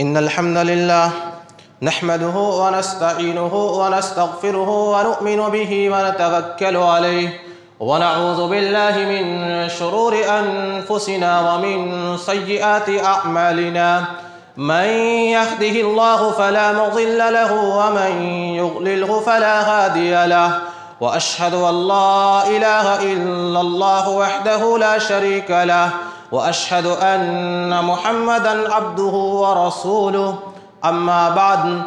إن الحمد لله نحمده ونستعينه ونستغفره ونؤمن به ونتوكل عليه ونعوذ بالله من شرور أنفسنا ومن سيئات أعمالنا من يهده الله فلا مضل له ومن يضلله فلا هادي له وأشهد أن لا إله إلا الله وحده لا شريك له وأشهد أن محمدًا عبده ورسوله أما بعد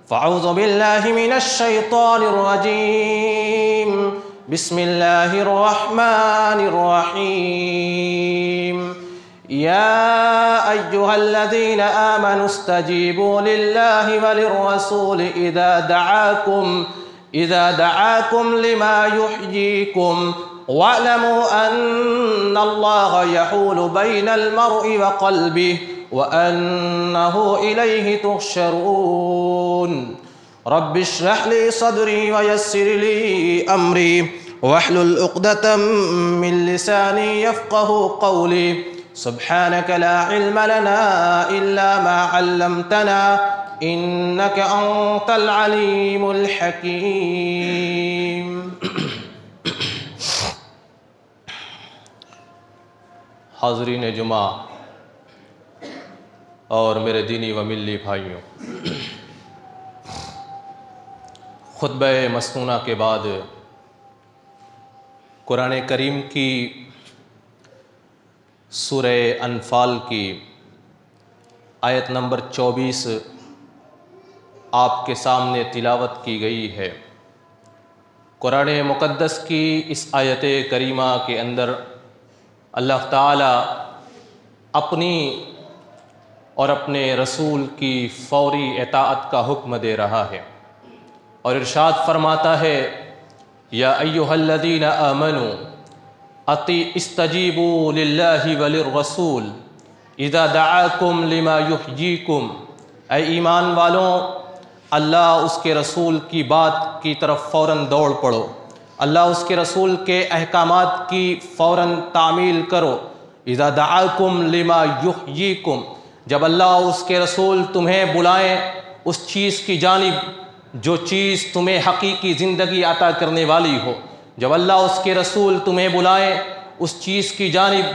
فأعوذ بالله من الشيطان الرجيم بسم الله الرحمن الرحيم يا أيها الذين آمنوا استجيبوا لله وللرسول إذا دعاكم لما يحييكم واعلموا أن الله يحول بين المرء وقلبه وأنه إليه تحشرون رب اشرح لي صدري ويسر لي أمري واحلل عقدة من لساني يفقه قولي سبحانك لا علم لنا إلا ما علمتنا إنك أنت العليم الحكيم۔ حاضرین جمعہ اور میرے دینی و ملی بھائیوں، خطبہ مسنونہ کے بعد قرآن کریم کی سورہ انفال کی آیت نمبر 24 آپ کے سامنے تلاوت کی گئی ہے۔ قرآن مقدس کی اس آیت کریمہ کے اندر اللہ تعالیٰ اپنی اور اپنے رسول کی فوری اطاعت کا حکم دے رہا ہے اور ارشاد فرماتا ہے یا ایھا الذین آمنوا استجیبوا للہ وللرسول اذا دعاکم لما یحییکم، اے ایمان والوں اللہ اس کے رسول کی بات کی طرف فوراً دوڑ پڑو، اللہ اس کے رسول کے احکامات کی فوراً تعمیل کرو۔ اذا دعاکم لما یحییکم، جب اللہ اس کے رسول تمہیں بلائیں اس چیز کی جانب جو چیز تمہیں حقیقی زندگی عطا کرنے والی ہو، جب اللہ اس کے رسول تمہیں بلائیں اس چیز کی جانب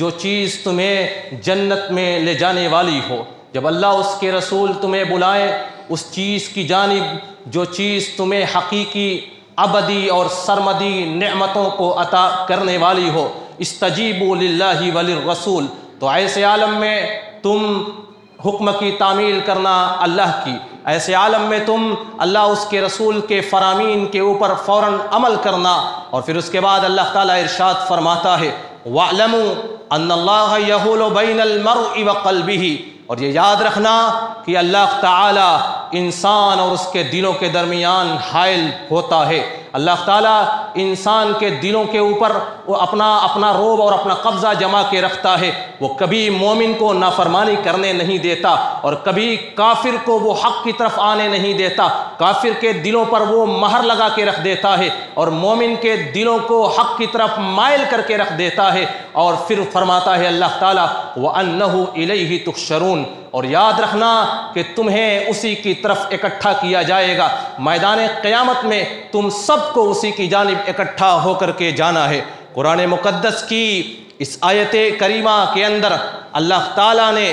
جو چیز تمہیں جنت میں لے جانے والی ہو، جب اللہ اس کے رسول تمہیں بلائیں اس چیز کی جانب جو چیز تمہیں حقیقی ابدی اور سرمدی نعمتوں کو عطا کرنے والی ہو، استجیبوا للہ وللرسول، تو ایسے عالم میں تم حکم کی تعمیل کرنا اللہ کی، ایسے عالم میں تم اللہ اس کے رسول کے فرامین کے اوپر فوراً عمل کرنا۔ اور پھر اس کے بعد اللہ تعالیٰ ارشاد فرماتا ہے وَاعْلَمُوا أَنَّ اللَّهَ يَحُولُ بَيْنَ الْمَرْءِ وَقَلْبِهِ، اور یہ یاد رکھنا کہ اللہ تعالیٰ انسان اور اس کے دلوں کے درمیان حائل ہوتا ہے، اللہ تعالیٰ انسان کے دلوں کے اوپر وہ اپنا روب اور اپنا قبضہ جما کے رکھتا ہے، وہ کبھی مومن کو نافرمانی کرنے نہیں دیتا اور کبھی کافر کو وہ حق کی طرف آنے نہیں دیتا، کافر کے دلوں پر وہ مہر لگا کے رکھ دیتا ہے اور مومن کے دلوں کو حق کی طرف مائل کر کے رکھ دیتا ہے۔ اور پھر فرماتا ہے اللہ تعالیٰ وَأَنَّهُ إِلَيْهِ تُحْشَرُونَ، اور یاد رکھنا کہ تمہیں اسی کی طرف اکٹھا کیا جائے گا، میدان قیامت میں تم سب کو اسی کی جانب اکٹھا ہو کر کے جانا ہے۔ قرآن مقدس کی اس آیت کریمہ کے اندر اللہ تعالیٰ نے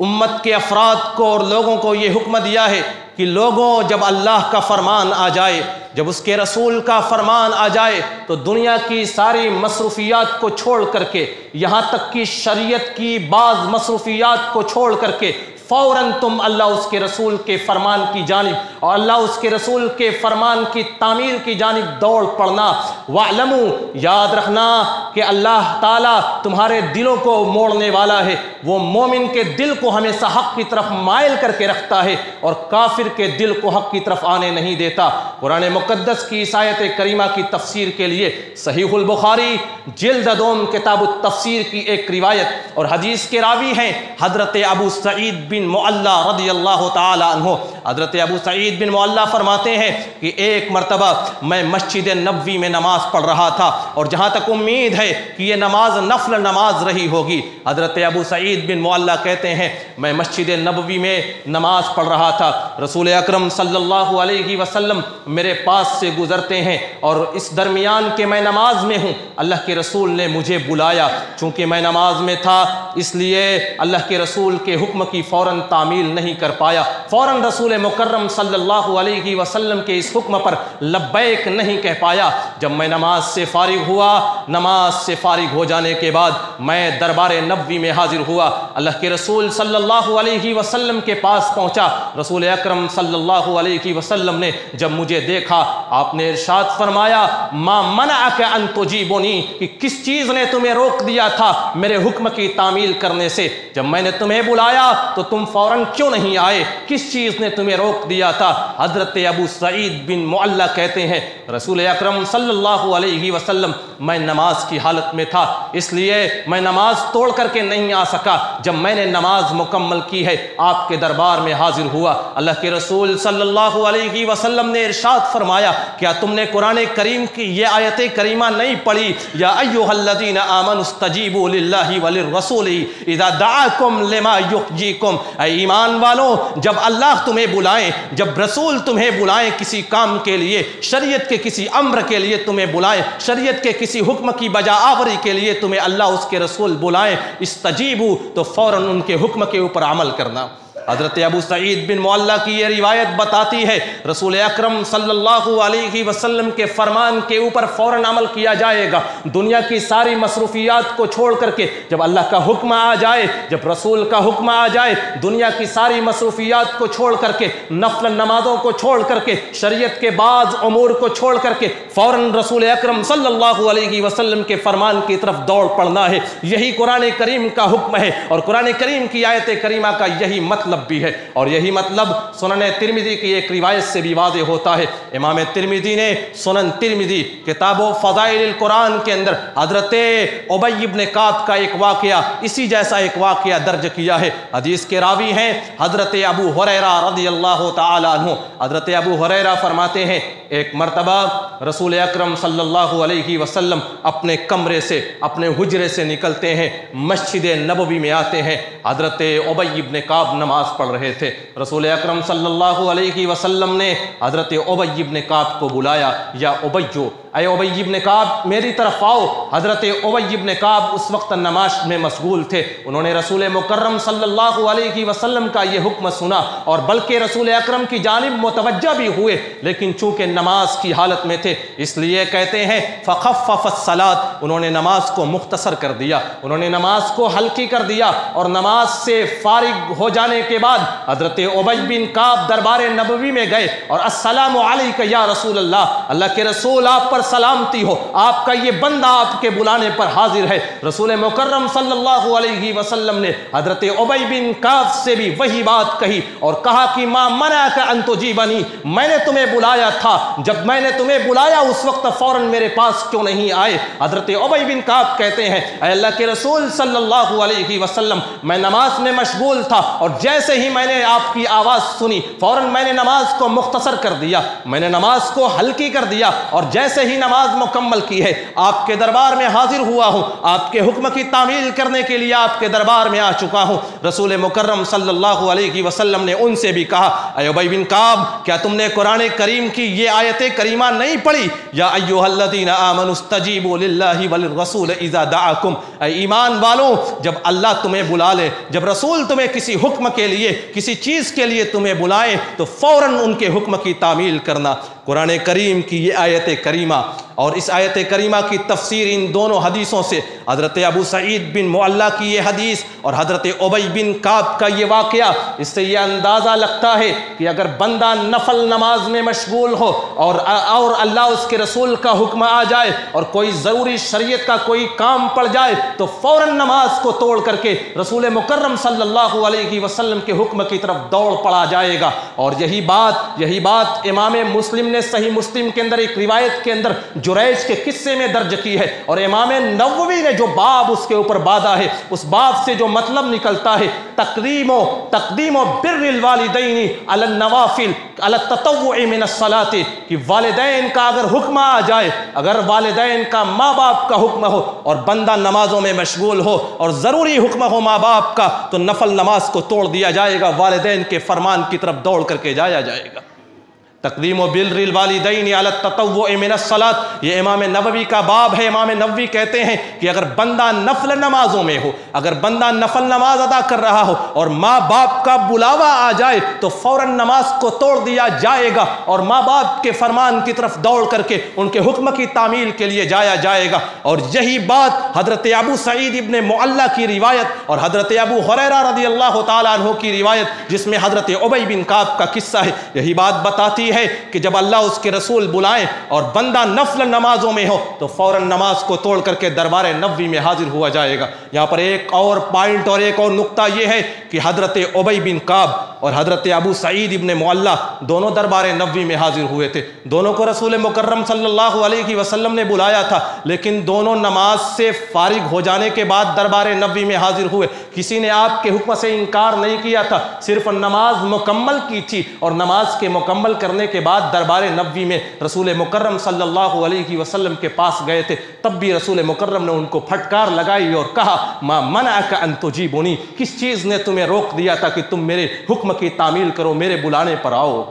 امت کے افراد کو اور لوگوں کو یہ حکم دیا ہے کہ لوگوں جب اللہ کا فرمان آ جائے، جب اس کے رسول کا فرمان آ جائے تو دنیا کی ساری مصروفیات کو چھوڑ کر کے، یہاں تک کہ شریعت کی بعض مصروفیات کو چھوڑ کر کے فوراً تم اللہ اس کے رسول کے فرمان کی جانب اور اللہ اس کے رسول کے فرمان کی تعمیل کی جانب دوڑ پڑنا۔ وَاعْلَمُوا، یاد رکھنا کہ اللہ تعالیٰ تمہارے دلوں کو موڑنے والا ہے، وہ مومن کے دل کو ہمیشہ حق کی طرف مائل کر کے رکھتا ہے اور کافر کے دل کو حق کی طرف آنے نہیں دیتا۔ قرآن مقدس کی اس آیت کریمہ کی تفسیر کے لیے صحیح البخاری جلد 2 کتاب التفسیر کی ایک روایت اور حدیث کے راوی ہیں حضرت ابو سعید بن معلّہ رضی اللہ تعالی عنہ۔ حضرت ابو سعید بن معلّہ فرماتے ہیں کہ ایک مرتبہ میں مسجد نبوی میں نماز پڑھ رہا تھا اور جہاں تک امید ہے کہ یہ نماز نفل نماز رہی ہوگی۔ حضرت ابو سعید بن معلّہ کہتے ہیں میں مسجد نبوی میں نماز پڑھ رہا تھا، رسول اکرم صلی اللہ علیہ وسلم میرے پاس سے گزرتے ہیں اور اس درمیان کہ میں نماز میں ہوں اللہ کے رسول نے مجھے بلایا، چونکہ میں نماز میں تھا اس لیے اللہ کے رسول کے حکم کی فوراً تعمیل نہیں کر پایا، فوراً رسول مکرم صلی اللہ علیہ وسلم کے اس حکم پر لبیک نہیں کہہ پایا۔ جب میں نماز سے فارغ ہوا، نماز سے فارغ ہو جانے کے بعد میں دربار نبوی میں حاضر ہوا، اللہ کے رسول صلی اللہ علیہ وسلم کے پاس پہنچا۔ رسول اکرم صلی اللہ علیہ وسلم نے جب مجھے دیکھا آپ نے ارشاد فرمایا ما منعک ان تجیبنی، کہ کس چیز نے تمہیں روک دیا تھا میرے حکم کی تعمیل کرنے سے؟ جب میں نے تمہیں بلایا تو تم فوراً کیوں نہیں آئے؟ کس چیز نے تمہیں روک دیا تھا؟ حضرت ابو سعید بن معلّہ کہتے ہیں رسول اکرم صلی اللہ علیہ وسلم میں نماز کی حالت میں تھا اس لیے میں نماز توڑ کر کے نہیں آ سکا، جب میں نے نماز مکمل کی ہے آپ کے دربار میں حاضر ہوا۔ اللہ کے رسول صلی اللہ علیہ وسلم نے ارشاد فرمایا کیا تم نے قرآن کریم کی یہ آیت کریمہ نہیں پڑھی یا ایھا الذین آمنوا استجیبوا للہ وللرسول اذا دعاکم لما یحییکم، اے ایمان والوں جب اللہ تمہیں بلائیں، جب رسول تمہیں بلائیں کسی کام کے لیے، شریعت کے کسی امر کے لیے تمہیں بلائیں، شریعت کے کسی حکم کی بجا آوری کے لیے تمہیں اللہ اس کے رسول بلائیں، استجیبوا تو فوراً ان کے حکم کے اوپر عمل کرنا۔ حضرت ابو سعید بن معلّہ کی یہ روایت بتاتی ہے رسول اکرم صلی اللہ علیہ وسلم کے فرمان کے اوپر فوراً عمل کیا جائے گا۔ دنیا کی ساری مصروفیات کو چھوڑ کر کے جب اللہ کا حکم آ جائے، جب رسول کا حکم آ جائے، دنیا کی ساری مصروفیات کو چھوڑ کر کے، نفل نمازوں کو چھوڑ کر کے، شریعت کے بعض امور کو چھوڑ کر کے فوراً رسول اکرم صلی اللہ علیہ وسلم کے فرمان کی طرف دوڑ پڑنا ہے۔ یہی قرآن کریم کا حکم ہے اور قرآن کریم کی آیت کریمہ کا یہی مطلب بھی ہے، اور یہی مطلب سنن ترمذی کی ایک روایت سے بھی واضح ہوتا ہے۔ امام ترمذی نے سنن ترمذی کتاب و فضائل القرآن کے اندر حضرت ابی بن کعب کا ایک واقعہ، اسی جیسا ایک واقعہ درج کیا ہے۔ حدیث کے راوی ہیں حضرت ابو ہریرہ رضی اللہ تعالی عنہ۔ حضرت ابو ہریرہ فرماتے ہیں ایک مرتبہ رسول اکرم صلی اللہ علیہ وسلم اپنے کمرے سے، اپنے حجرے سے نکلتے ہیں، مسجد نبوی میں آتے ہیں۔ حضرت ابی بن کعب نماز پڑھ رہے تھے، رسول اکرم صلی اللہ علیہ وسلم نے حضرت ابی بن کعب کو بلایا، یا ابیو، اے ابی بن کعب میری طرف آؤ۔ حضرت ابی بن کعب اس وقت نماز میں مشغول تھے، انہوں نے رسول مکرم صلی اللہ علیہ وسلم کا یہ حکم سنا اور بلکہ رسول اکرم کی جانب متوجہ بھی ہوئے، لیکن چونکہ نماز کی حالت میں تھے اس لیے کہتے ہیں فخفف الصلاۃ، انہوں نے نماز کو مختصر کر دیا، انہوں نے نماز کو ہلکی کر دیا، اور نماز سے فارغ ہو جانے کے بعد حضرت ابی بن کعب دربار نبوی میں گئے اور السلام علیک یا رسول اللہ، اللہ کے رسول آپ پر سلامتی ہو، آپ کا یہ بندہ آپ کے بلانے پر حاضر ہے۔ رسول مکرم صلی اللہ علیہ وسلم نے حضرت ابی بن کعب سے بھی وہی بات کہی اور کہا کہ ما منعک ان تجیبنی، میں نے تمہیں بلایا تھا، جب میں نے تمہیں بلایا اس وقت فوراً میرے پاس کیوں نہیں آئے؟ حضرت ابی بن کعب کہتے ہیں اے اللہ کے رسول صلی اللہ علیہ وسلم میں نماز میں مشغول تھا اور جیسے ہی میں نے آپ کی آواز سنی فوراً میں نے نماز کو مختصر کر دیا، میں نے نماز کو ہلکی کر دیا، اور جیسے ہی نماز مکمل کی ہے آپ کے دربار میں حاضر ہوا ہوں، آپ کے حکم کی تعمیل کرنے کے لیے آپ کے دربار میں آ چکا ہوں۔ رسول مکرم صلی اللہ علیہ وسلم نے ان سے بھی کہا اے ابی بن کعب کیا تم نے قرآن کریم کی یہ آیت کریمہ نہیں پڑھی یا ایھا الذین آمنوا استجیبوا للہ وللرسول اذا دعاکم، اے ایمان والوں جب اللہ تمہیں بلا لے، جب رسول تمہیں کسی حکم کے لیے، کسی چیز کے لیے تمہیں بلائیں تو فوراً ان کے حکم کی تعمیل کرنا۔ قرآن کریم کی یہ آیت کریمہ اور اس آیت کریمہ کی تفسیر ان دونوں حدیثوں سے، حضرت ابو سعید بن معلّہ کی یہ حدیث اور حضرت ابی بن کعب کا یہ واقعہ، اس سے یہ اندازہ لگتا ہے کہ اگر بندہ نفل نماز میں مشغول ہو اور اللہ اس کے رسول کا حکم آ جائے اور کوئی ضروری شریعت کا کوئی کام پڑ جائے تو فوراً نماز کو توڑ کر کے رسول مکرم صلی اللہ علیہ وسلم کے حکم کی طرف دوڑ پڑا جائے گا۔ اور یہی بات امام مسلم نے صحیح مسلم کے اندر ایک روایت کے اندر جریج کے قصے میں درج کی ہے، اور امام نووی نے جو باب اس کے اوپر باندھا ہے اس باب سے جو مطلب نکلتا ہے تقدیم و بر الوالدین علی النوافل علی التطوع من الصلاۃ، کہ والدین کا اگر حکم آ جائے، اگر والدین کا ماں باپ کا حکم ہو اور بندہ نمازوں میں مشغول ہو اور ضروری حکم ہو ماں باپ کا، تو نفل نماز کو توڑ دیا جائے گا، والدین کے فرمان کی طرف دوڑ کر کے جایا جائے گا۔ تقدیم و بر الوالدین علی التطوع من الصلاۃ، یہ امام نووی کا باب ہے۔ امام نووی کہتے ہیں کہ اگر بندہ نفل نمازوں میں ہو، اگر بندہ نفل نماز ادا کر رہا ہو اور ماں باپ کا بلاوا آ جائے تو فوراً نماز کو توڑ دیا جائے گا اور ماں باپ کے فرمان کی طرف دوڑ کر کے ان کے حکم کی تعمیل کے لیے جایا جائے گا۔ اور یہی بات حضرت ابو سعید ابن معلہ کی روایت اور حضرت ابو ہریرہ رضی اللہ تعالیٰ عنہ کی روایت، جس میں حضرت ابی بن کعب کا قصہ ہے، یہی بات بتاتی ہے کہ جب اللہ اس کے رسول بلائیں اور بندہ نفل نمازوں میں ہو تو فوراً نماز کو توڑ کر کے دربار نبوی میں حاضر ہوا جائے گا۔ یہاں پر ایک اور پوائنٹ اور ایک اور نقطہ یہ ہے کہ حضرت ابی بن کعب اور حضرت ابو سعید ابن معلہ دونوں دربار نبوی میں حاضر ہوئے تھے، دونوں کو رسول مکرم صلی اللہ علیہ وسلم نے بلایا تھا، لیکن دونوں نماز سے فارغ ہو جانے کے بعد دربار نبوی میں حاضر ہوئے۔ کسی نے آپ کے حکم سے انکار نہیں کیا تھا، صرف نماز مکمل کی تھی، اور نماز کے مکمل کرنے کے بعد دربار نبوی میں رسول مکرم صلی اللہ علیہ وسلم کے پاس گئے تھے، تب بھی رسول مکرم نے ان کو پھٹکار لگائی اور کہا ما منعک ان تجیبنی، کس چیز نے تمہیں روک دیا تھا کہ تم میرے حکم کی تعمیل کرو، میرے بلانے پر آؤ۔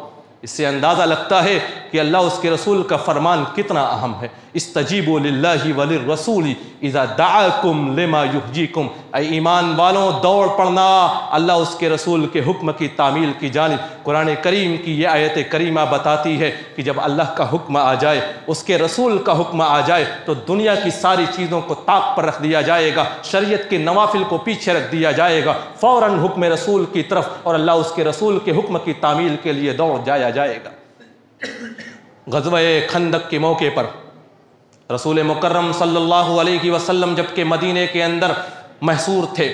اس سے اندازہ لگتا ہے کہ اللہ اس کے رسول کا فرمان کتنا اہم ہے۔ استجیبوا للہ وللرسول اذا دعاکم لما یحییکم، اے ایمان والوں دوڑ پڑنا اللہ اس کے رسول کے حکم کی تعمیل کی جانب۔ قرآن کریم کی یہ آیت کریمہ بتاتی ہے کہ جب اللہ کا حکم آ جائے، اس کے رسول کا حکم آ جائے، تو دنیا کی ساری چیزوں کو طاق پر رکھ دیا جائے گا، شریعت کے نوافل کو پیچھے رکھ دیا جائے گا، فوراً حکم رسول کی طرف اور اللہ اس کے رسول کے حکم کی تعمیل کے لیے دوڑ جایا جائے گا۔ غزوہ خندق کے موقع پر رسول مکرم صلی اللہ علیہ وسلم جبکہ مدینے کے اندر محصور تھے،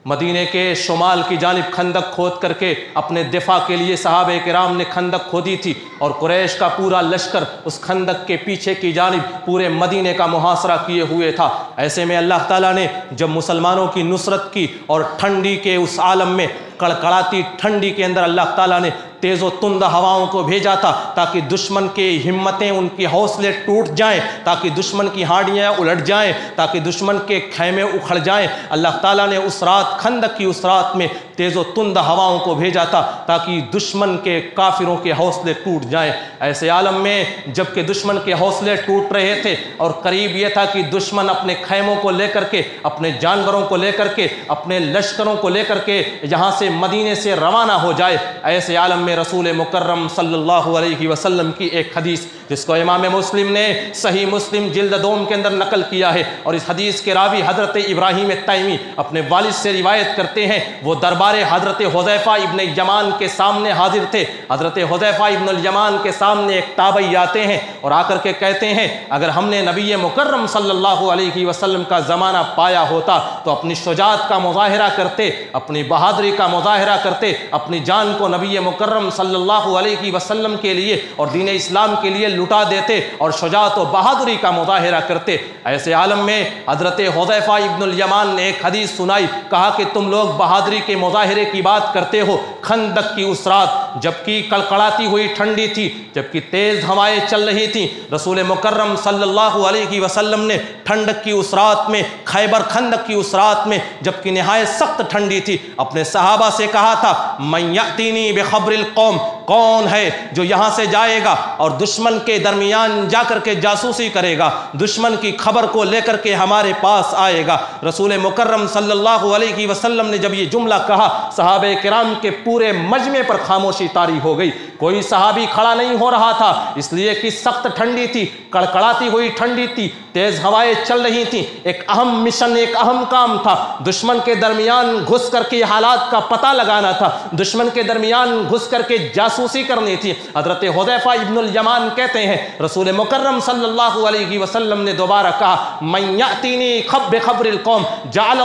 مدینے کے شمال کی جانب خندق کھود کر کے اپنے دفاع کے لیے صحابہ کرام نے خندق کھودی تھی، اور قریش کا پورا لشکر اس خندق کے پیچھے کی جانب پورے مدینے کا محاصرہ کیے ہوئے تھا۔ ایسے میں اللہ تعالیٰ نے جب مسلمانوں کی نصرت کی اور ٹھنڈی کے اس عالم میں، کڑکڑاتی ٹھنڈی کے اندر اللہ تعالیٰ نے تیز و تند ہواؤں کو بھیجا تھا تاکہ دشمن کی ہمتیں، ان کی حوصلے ٹوٹ جائیں، تاکہ دشمن کی ہاڑیاں الٹ جائیں، تاکہ دشمن کے خیمے اکھڑ جائیں۔ اللہ تعالیٰ نے اس رات، خندق کی اس رات میں تیز و تند ہواؤں کو بھیجا تھا تاکہ دشمن کے کافروں کے حوصلے ٹوٹ جائیں۔ ایسے عالم میں جب کہ دشمن کے حوصلے ٹوٹ رہے تھے اور قریب یہ تھا کہ دشمن اپنے خیموں کو لے کر کے، اپنے جانوروں کو لے کر کے، اپنے لشکروں کو لے کر کے یہاں سے مدینے سے روانہ ہو جائے، ایسے عالم میں رسول مکرم صلی اللہ علیہ وسلم کی ایک حدیث جس کو امام مسلم نے صحیح مسلم جلد دوم کے اندر نقل کیا ہے، اور اس حدیث کے راوی حضرت ابراہیم التیمی اپنے والد سے روایت کرتے ہیں، وہ دربار حضرت حذیفہ ابن یمان کے سامنے حاضر تھے۔ حضرت حذیفہ ابن الیمان کے سامنے ایک تابعی آتے ہیں اور آ کر کے کہتے ہیں اگر ہم نے نبی مکرم صلی اللہ علیہ وسلم کا زمانہ پایا ہوتا تو اپنی شجاعت کا مظاہرہ کرتے، اپنی بہادری کا مظاہرہ کرتے، اپنی جان کو نبی مکرم صلی اللہ علیہ وسلم کے لیے اور دین اسلام کے لیے لٹا دیتے اور شجاعت و بہادری کا مظاہرہ کرتے۔ ایسے عالم میں حضرت حذیفہ ابن الیمان نے ایک حدیث سنائی، کہا کہ تم لوگ بہادری کے مظاہرے کی بات کرتے ہو، خندق کی اس رات جبکہ کڑکڑاتی ہوئی ٹھنڈی تھی، جبکہ تیز ہوائیں چل رہی تھیں، رسول مکرم صلی اللہ علیہ وسلم نے ٹھنڈک کی اس رات میں، خیبر خندق کی اس رات میں جبکہ نہایت سخت ٹھنڈی تھی، اپنے صحابہ سے کہا تھا من یأتینی بخبر القوم، کون ہے جو یہاں سے جائے گا اور دشمن کے درمیان جا کر کے جاسوسی کرے گا، دشمن کی خبر کو لے کر کے ہمارے پاس آئے گا۔ رسول مکرم صلی اللہ علیہ وسلم نے جب یہ جملہ کہا، صحابہ کرام کے پورے مجمع پر خاموشی طاری ہو گئی، کوئی صحابی کھڑا نہیں ہو رہا تھا، اس لیے کہ سخت ٹھنڈی تھی، کڑکڑاتی ہوئی ٹھنڈی تھی، تیز ہوائیں چل رہی تھیں، ایک اہم مشن، ایک اہم کام تھا، دشمن کے درمیان گھس کر کے حالات کا پتہ لگانا تھا، دشمن کے درمیان گھس کر کے جاسوسی کرنی تھی۔ حضرت حذیفہ ابن الیمان کہتے ہیں رسول مکرم صلی اللہ علیہ وسلم نے دوبارہ کہا من یأتینی بخبر القوم جعلہ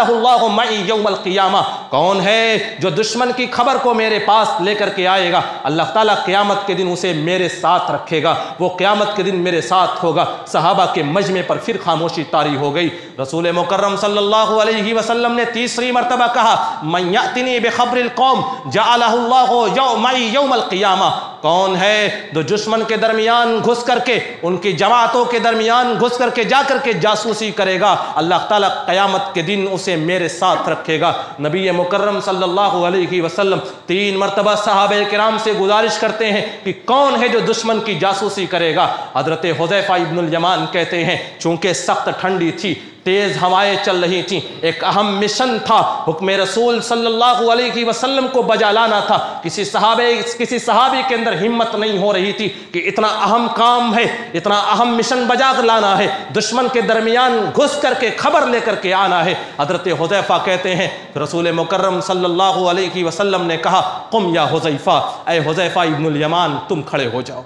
اللہ معی یوم القیامہ، کون ہے جو دشمن کی خبر کو میرے پاس لے کر کے آئے گا، اللہ تعالیٰ قیامت کے دن اسے میرے ساتھ رکھے گا، وہ قیامت کے دن میرے ساتھ ہوگا۔ صحابہ کے مجمع پر پھر خاموشی طاری ہو گئی۔ رسول مکرم صلی اللہ علیہ وسلم نے تیسری مرتبہ کہا من یأتینی بخبر القوم جعلہ اللہ معی یوم القیامہ، کون ہے جو دشمن کے درمیان گھس کر کے ان کی جماعتوں کے درمیان گھس کر کے جا کر کے جاسوسی کرے گا، اللہ تعالیٰ قیامت کے دن اسے میرے ساتھ رکھے گا۔ نبی مکرم صلی اللہ علیہ وسلم 3 مرتبہ صحابہ کرام سے گزارش کرتے ہیں کہ کون ہے جو دشمن کی جاسوسی کرے گا؟ حضرت حذیفہ ابن الیمان کہتے ہیں چونکہ سخت ٹھنڈی تھی، تیز ہوائیں چل رہی تھیں، ایک اہم مشن تھا، حکم رسول صلی اللہ علیہ وسلم کو بجا لانا تھا، کسی صحابی کے اندر ہمت نہیں ہو رہی تھی کہ اتنا اہم کام ہے، اتنا اہم مشن بجا کر لانا ہے، دشمن کے درمیان گھس کر کے خبر لے کر کے آنا ہے۔ حضرت حذیفہ کہتے ہیں رسول مکرم صلی اللہ علیہ وسلم نے کہا قم یا حذیفہ، اے حذیفہ ابن الیمان تم کھڑے ہو جاؤ،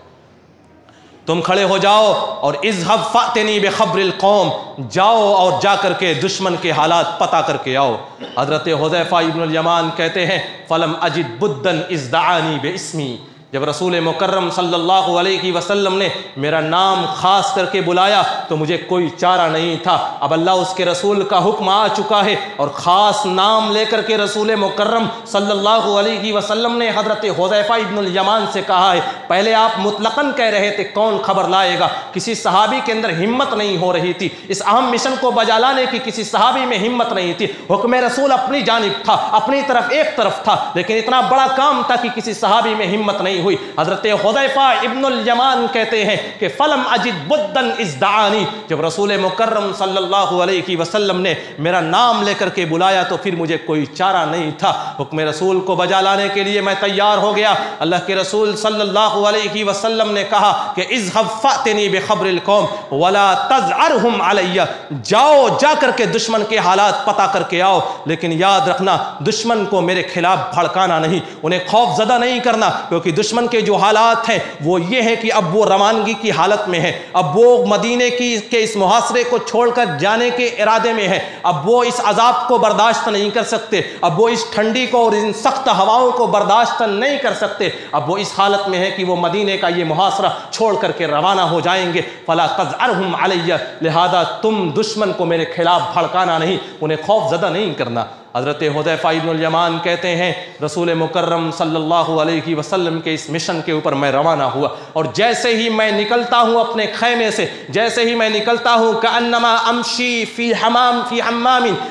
تم کھڑے ہو جاؤ اور اذهب فأتنی بخبر القوم، جاؤ اور جا کر کے دشمن کے حالات پتا کر کے آؤ۔ حضرت حذیفہ ابن الیمان کہتے ہیں فلم اجد بدن اذ دعانی باسمی، جب رسول مکرم صلی اللہ علیہ وسلم نے میرا نام خاص کر کے بلایا تو مجھے کوئی چارہ نہیں تھا، اب اللہ اس کے رسول کا حکم آ چکا ہے اور خاص نام لے کر کے رسول مکرم صلی اللہ علیہ وسلم نے حضرت حذیفہ ابن الیمان سے کہا ہے، پہلے آپ مطلقاً کہہ رہے تھے کون خبر لائے گا، کسی صحابی کے اندر ہمت نہیں ہو رہی تھی، اس اہم مشن کو بجا لانے کی کسی صحابی میں ہمت نہیں تھی، حکم رسول اپنی جانب تھا، اپنی طرف ایک طرف تھا، لیکن اتنا بڑا کام تھا کہ کسی صحابی میں ہمت نہیں ہوئی۔ حضرت حذیفہ ابن الیمان کہتے ہیں کہ فلم اجد بدن اذ دعانی، جب رسول مکرم صلی اللہ علیہ وسلم نے میرا نام لے کر کے بلایا تو پھر مجھے کوئی چارہ نہیں تھا، حکم رسول کو بجا لانے کے لیے میں تیار ہو گیا۔ اللہ کے رسول صلی اللہ علیہ وسلم نے کہا کہ اذهب فأتنی بخبر القوم ولا تزعرهم علی، جاؤ جا کر کے دشمن کے حالات پتا کر کے آؤ، لیکن یاد رکھنا دشمن کو میرے خلاف بھڑکانا نہیں، انہیں خوف زدہ نہیں کرنا، کیونکہ دشمن کے جو حالات ہیں وہ یہ ہے کہ اب وہ روانگی کی حالت میں ہے، اب وہ مدینے کے اس محاصرے کو چھوڑ کر جانے کے ارادے میں ہے، اب وہ اس عذاب کو برداشت نہیں کر سکتے، اب وہ اس ٹھنڈی کو اور ان سخت ہواؤں کو برداشت نہیں کر سکتے، اب وہ اس حالت میں ہے کہ وہ مدینے کا یہ محاصرہ چھوڑ کر کے روانہ ہو جائیں گے، فلا تزعرهم علی، لہذا تم دشمن کو میرے خلاف بھڑکانا نہیں، انہیں خوف زدہ نہیں کرنا۔ حضرت حذیفہ ابن الیمان کہتے ہیں رسول مکرم صلی اللہ علیہ وسلم کے اس مشن کے اوپر میں روانہ ہوا، اور جیسے ہی میں نکلتا ہوں اپنے خیمے سے، جیسے ہی میں نکلتا ہوں کأنما امشی فی حمام،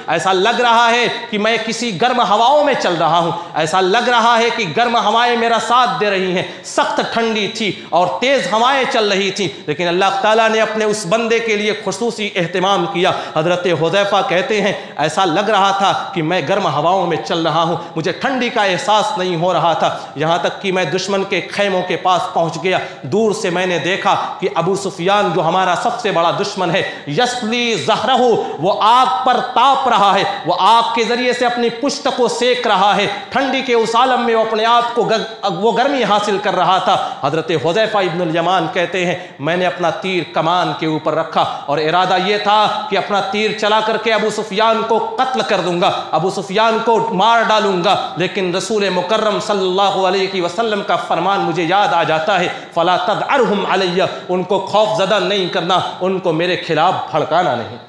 ایسا لگ رہا ہے کہ میں کسی گرم ہواؤں میں چل رہا ہوں، ایسا لگ رہا ہے کہ گرم ہوائیں میرا ساتھ دے رہی ہیں، سخت ٹھنڈی تھی اور تیز ہوائیں چل رہی تھیں، لیکن اللہ تعالیٰ نے اپنے اس بندے کے لیے خصوصی اہتمام کیا۔ حضرت حذیفہ کہتے ہیں ایسا لگ رہا تھا کہ میں گرم ہواؤں میں چل رہا ہوں، مجھے ٹھنڈی کا احساس نہیں ہو رہا تھا، یہاں تک کہ میں دشمن کے خیموں کے پاس پہنچ گیا، دور سے میں نے دیکھا کہ ابو سفیان جو ہمارا سب سے بڑا دشمن ہے، یسلی ظہرہ، وہ آگ پر تاپ رہا ہے، وہ آگ کے ذریعے سے اپنی پشت کو سیک رہا ہے، ٹھنڈی کے اس عالم میں وہ اپنے آپ کو وہ گرمی حاصل کر رہا تھا۔ حضرت حذیفہ ابن الیمان کہتے ہیں میں نے اپنا تیر کمان کے اوپر رکھا اور ارادہ یہ تھا کہ اپنا تیر چلا کر کے ابو سفیان کو قتل کر دوں گا، ابو سفیان کو مار ڈالوں گا، لیکن رسول مکرم صلی اللہ علیہ وسلم کا فرمان مجھے یاد آ جاتا ہے فلا تدعرهم علی، ان کو خوف زدہ نہیں کرنا، ان کو میرے خلاف بھڑکانا نہیں۔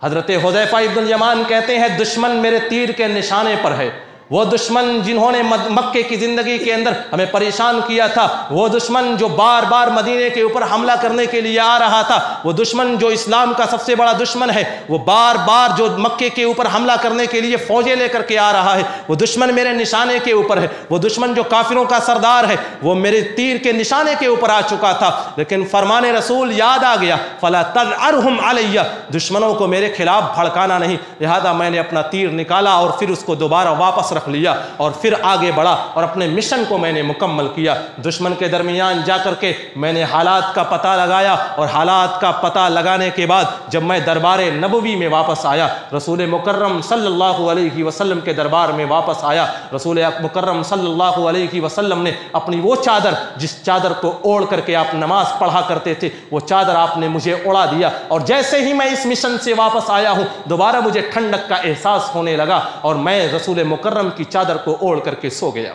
حضرت حذیفہ ابن الیمان کہتے ہیں دشمن میرے تیر کے نشانے پر ہے، وہ دشمن جنہوں نے مکے کی زندگی کے اندر ہمیں پریشان کیا تھا، وہ دشمن جو بار بار مدینے کے اوپر حملہ کرنے کے لیے آ رہا تھا، وہ دشمن جو اسلام کا سب سے بڑا دشمن ہے، وہ بار بار جو مکے کے اوپر حملہ کرنے کے لیے فوجیں لے کر کے آ رہا ہے، وہ دشمن میرے نشانے کے اوپر ہے، وہ دشمن جو کافروں کا سردار ہے وہ میرے تیر کے نشانے کے اوپر آ چکا تھا، لیکن فرمان رسول یاد آ گیا فلا تدعرهم علی، دشمنوں کو میرے خلاف بھڑکانا نہیں، لہذا میں نے اپنا تیر نکالا اور پھر اس کو دوبارہ واپس رکھ لیا اور پھر آگے بڑھا اور اپنے مشن کو میں نے مکمل کیا۔ دشمن کے درمیان جا کر کے میں نے حالات کا پتہ لگایا، اور حالات کا پتہ لگانے کے بعد جب میں دربار نبوی میں واپس آیا، رسول مکرم صلی اللہ علیہ وسلم کے دربار میں واپس آیا، رسول مکرم صلی اللہ علیہ وسلم نے اپنی وہ چادر جس چادر کو اوڑھ کر کے آپ نماز پڑھا کرتے تھے، وہ چادر آپ نے مجھے اڑا دیا، اور جیسے ہی میں اس مشن سے واپس آیا ہوں دوبارہ مجھے ٹھنڈک کا احساس ہونے لگا اور میں رسول مکرم کی چادر کو اوڑھ کر کے سو گیا۔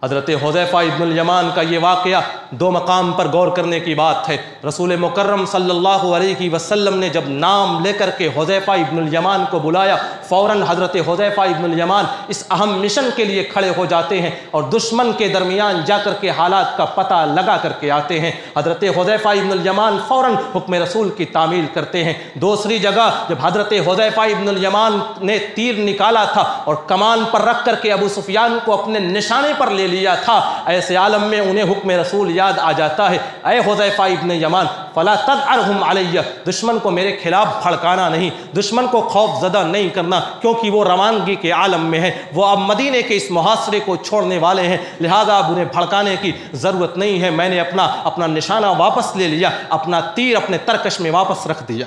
حضرت حذیفہ ابن الیمان کا یہ واقعہ دو مقام پر غور کرنے کی بات ہے۔ رسول مکرم صلی اللہ علیہ وسلم نے جب نام لے کر کے حذیفہ ابن الیمان کو بلایا، فوراً حضرت حذیفہ ابن الیمان اس اہم مشن کے لیے کھڑے ہو جاتے ہیں اور دشمن کے درمیان جا کر کے حالات کا پتہ لگا کر کے آتے ہیں۔ حضرت حذیفہ ابن الیمان فوراً حکم رسول کی تعمیل کرتے ہیں۔ دوسری جگہ جب حضرت حذیفہ ابن الیمان نے تیر نکالا تھا اور کمان پر رکھ کر کے ابو سفیان کو اپنے نشانے پر لے لیا تھا، ایسے عالم میں انہیں حکم رسول یاد آ جاتا ہے، اے حذیفہ ابن یمان فلا تدعرہم علیہ، دشمن کو میرے خلاف بھڑکانا نہیں، دشمن کو خوف زدہ نہیں کرنا، کیونکہ وہ روانگی کے عالم میں ہے، وہ اب مدینے کے اس محاصرے کو چھوڑنے والے ہیں، لہذا اب انہیں بھڑکانے کی ضرورت نہیں ہے۔ میں نے اپنا نشانہ واپس لے لیا، اپنا تیر اپنے ترکش میں واپس رکھ دیا۔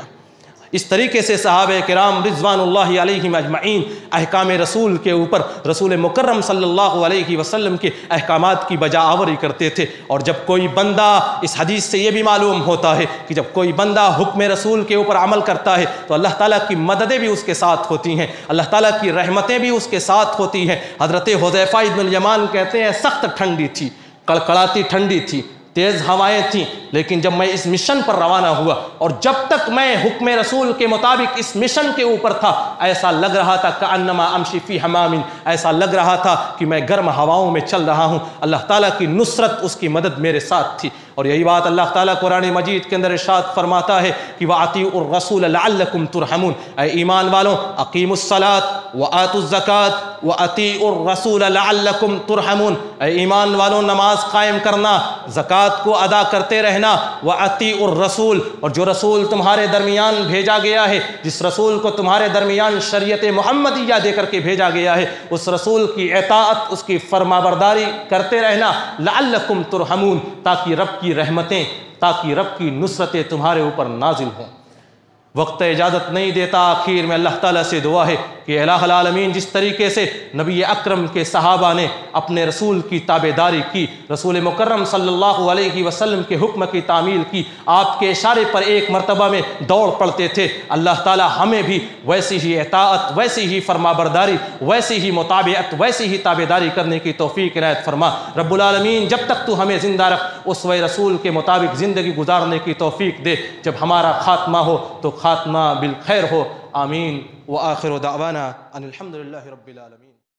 اس طریقے سے صحابہ کرام رضوان اللہ علیہم اجمعین احکام رسول کے اوپر رسول مکرم صلی اللہ علیہ وسلم کے احکامات کی بجا آوری کرتے تھے۔ اور جب کوئی بندہ، اس حدیث سے یہ بھی معلوم ہوتا ہے کہ جب کوئی بندہ حکم رسول کے اوپر عمل کرتا ہے تو اللہ تعالیٰ کی مددیں بھی اس کے ساتھ ہوتی ہیں، اللہ تعالیٰ کی رحمتیں بھی اس کے ساتھ ہوتی ہیں۔ حضرت حذیفہ ابن الیمان کہتے ہیں سخت ٹھنڈی تھی، کڑکڑاتی ٹھنڈی تھی، تیز ہوائیں تھیں، لیکن جب میں اس مشن پر روانہ ہوا اور جب تک میں حکم رسول کے مطابق اس مشن کے اوپر تھا، ایسا لگ رہا تھا کأنما امشی فی حمام، ایسا لگ رہا تھا کہ میں گرم ہواؤں میں چل رہا ہوں۔ اللہ تعالیٰ کی نصرت، اس کی مدد میرے ساتھ تھی۔ اور یہی بات اللہ تعالیٰ قرآن مجید کے اندر ارشاد فرماتا ہے کہ وَأَطِيعُوا الرَّسُولَ لَعَلَّكُمْ تُرْحَمُونَ، اے ایمان والوں اقیموا الصَّلَاةَ وَآتُوا الزَّكَاةَ وَأَطِيعُوا الرَّسُولَ لَعَلَّكُمْ تُرْحَمُونَ، اے ایمان والوں نماز قائم کرنا، زکوٰۃ کو ادا کرتے رہنا، وَأَطِيعُوا الرَّسُولَ، اور جو رسول تمہارے درمیان بھیجا گیا ہے، جس رسول کو تمہارے درمیان شریعت محمدیہ دے کر کے بھیجا گیا ہے، اس رسول کی اطاعت، اس کی فرمانبرداری کرتے رہنا، لعلکم ترحمون، تاکہ رب کی رحمتیں، تاکہ رب کی نصرتیں تمہارے اوپر نازل ہوں۔ وقت اجازت نہیں دیتا، آخر میں اللہ تعالیٰ سے دعا ہے کہ الہ العالمین جس طریقے سے نبی اکرم کے صحابہ نے اپنے رسول کی تابعداری کی، رسول مکرم صلی اللہ علیہ وسلم کے حکم کی تعمیل کی، آپ کے اشارے پر ایک مرتبہ میں دوڑ پڑتے تھے، اللہ تعالیٰ ہمیں بھی ویسی ہی اطاعت، ویسی ہی فرمانبرداری، ویسی ہی مطابعت، ویسی ہی تابعداری کرنے کی توفیق عنایت فرما۔ رب العالمین جب تک تو ہمیں زندہ رکھ، اسوہ رسول کے مطابق زندگی گزارنے کی توفیق دے، جب ہمارا خاتمہ ہو تو خاتمہ بالخیر ہو، آمین۔ وآخر دعوانا ان الحمد للہ رب العالمین۔